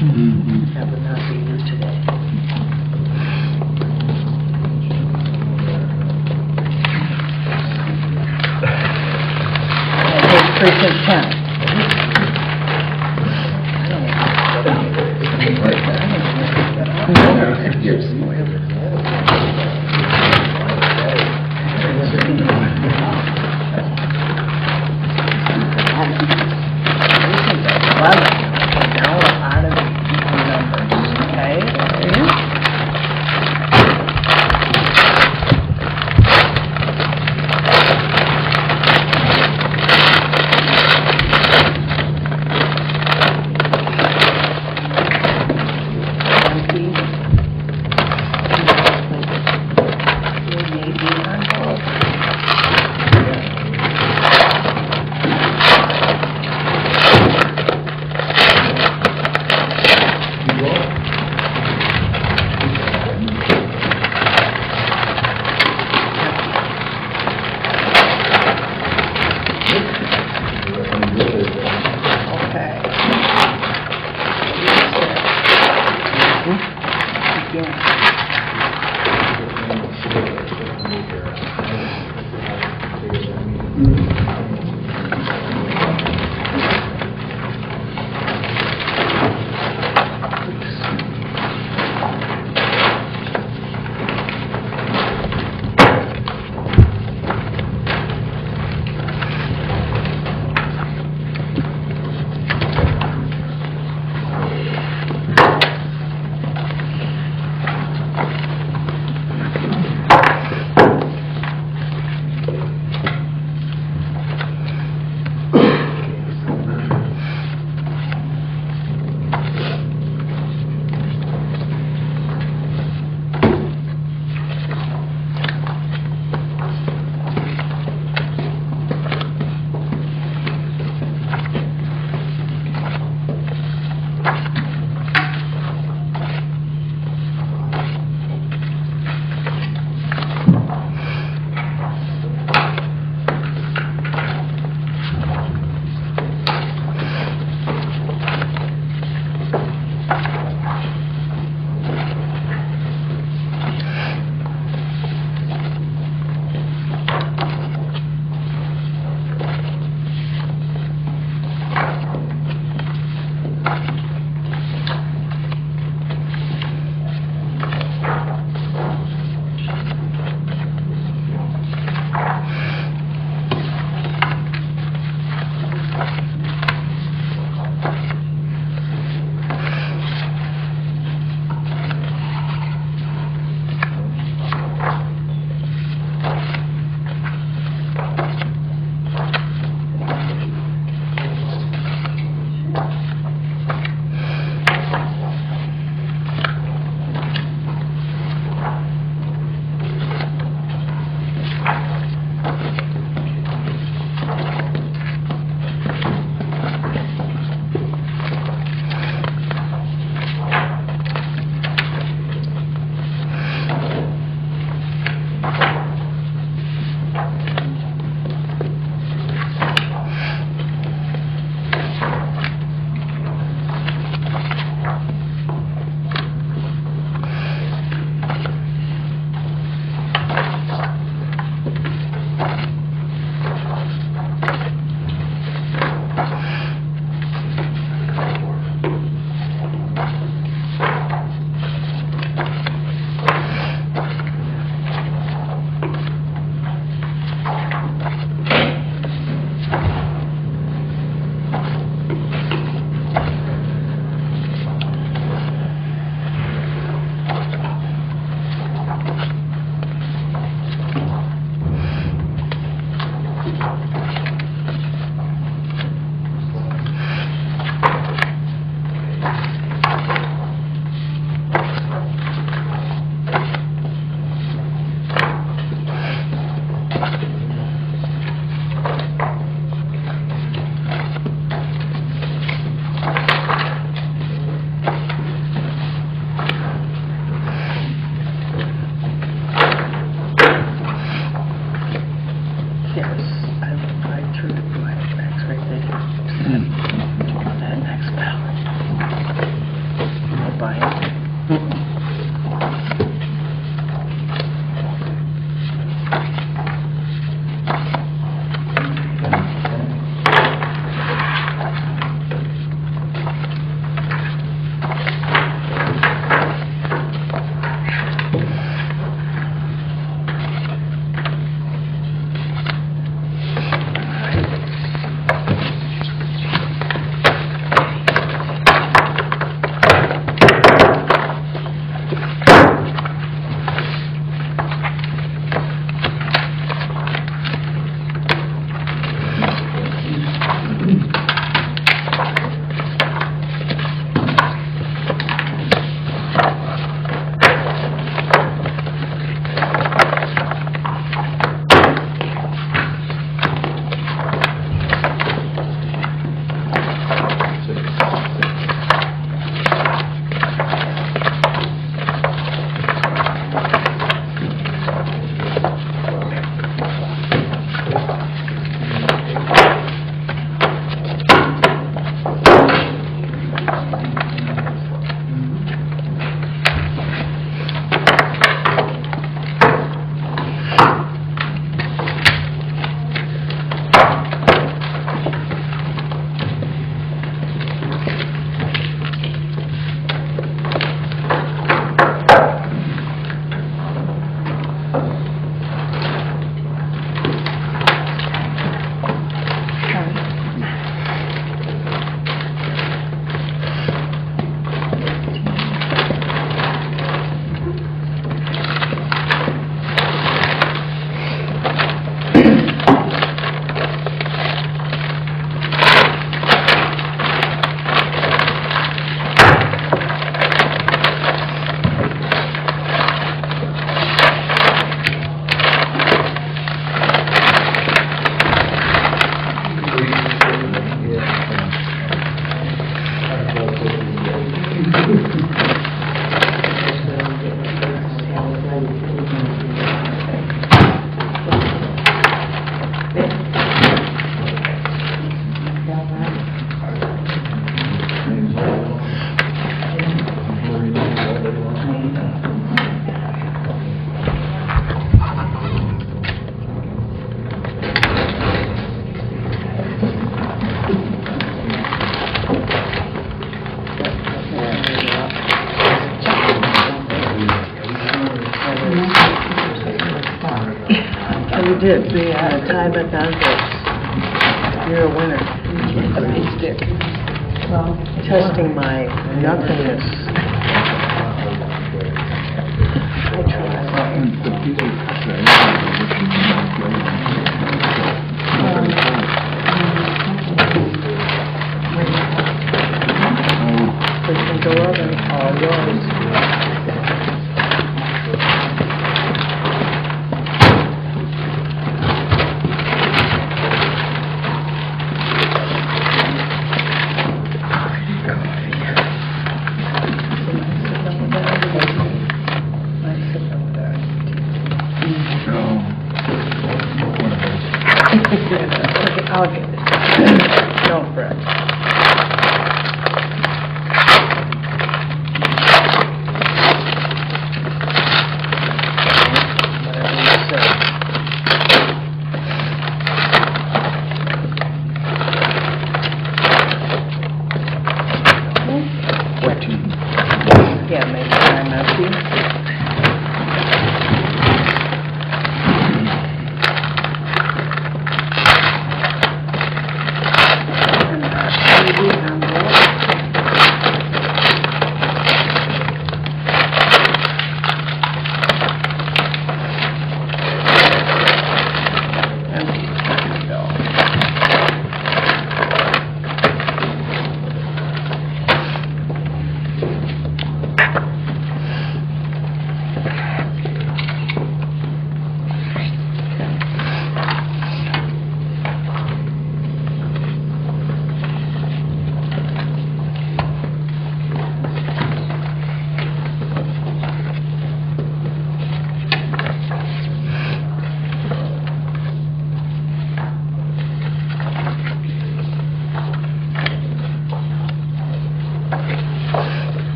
That would not be you today. And here's precinct 10. fine. You did, the time at Danvers. You're a winner. A big stick. Well, testing my nothingness. I try. Pushing to 11, all yours. I'll get it. Don't fret. Whatever you say. Yeah, make time messy.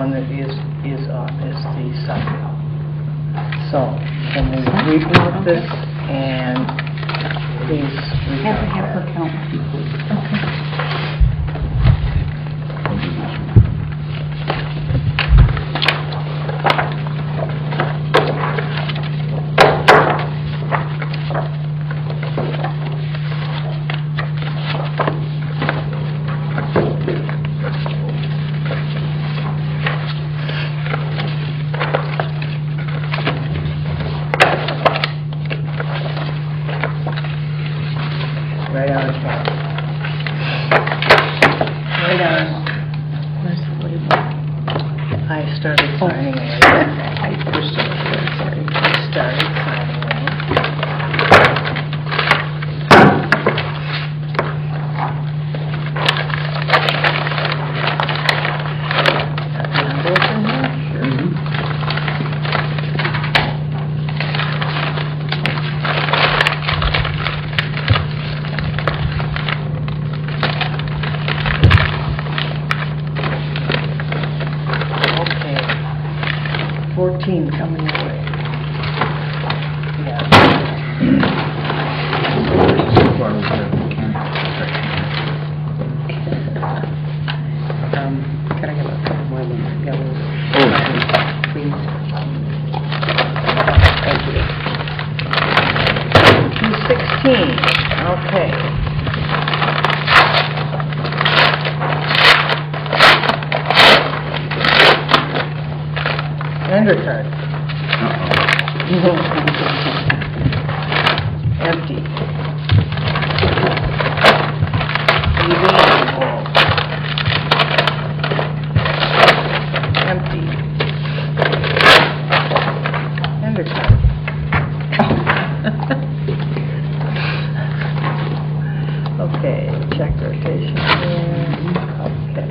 one that is up is the second. So, can we reboot this and please Have her recount count. right on top. Right on. Where's the label? I started signing it. I pushed it. Sorry. I started signing it. Numbers in there? Sure. Okay. 14 coming your way. Yeah. Can I have a couple more yellows? Please. Thank you. 216, okay. Undercard. Empty. Empty. Undercard. Okay, check rotation here. Okay.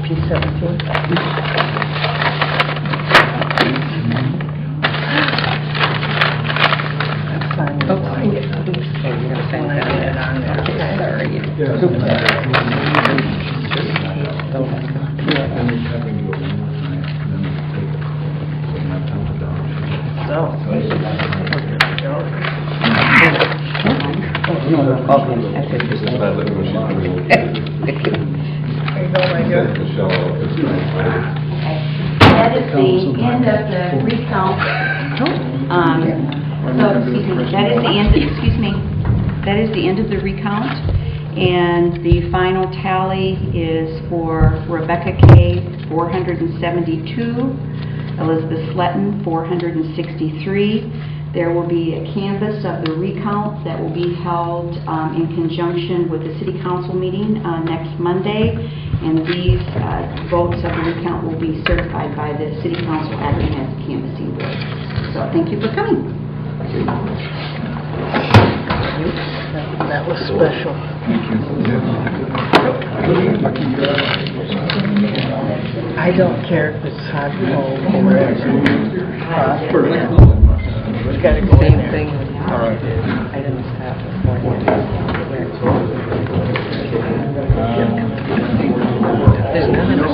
P17. That's fine. Oh, sign it, please. Oh, you're gonna sign that on there. Sorry. So. That is the end of the recount. So, excuse me, that is the end, excuse me, that is the end of the recount. And the final tally is for Rebecca K., 472, Elizabeth Sletton, 463. There will be a canvass of the recount that will be held in conjunction with the city council meeting next Monday. And these votes of the recount will be certified by the city council acting as a canvassing board. So thank you for coming. That was special. I don't care if it's hot, cold, or whatever. We gotta go in there. Same thing. I didn't stop before. There's none in the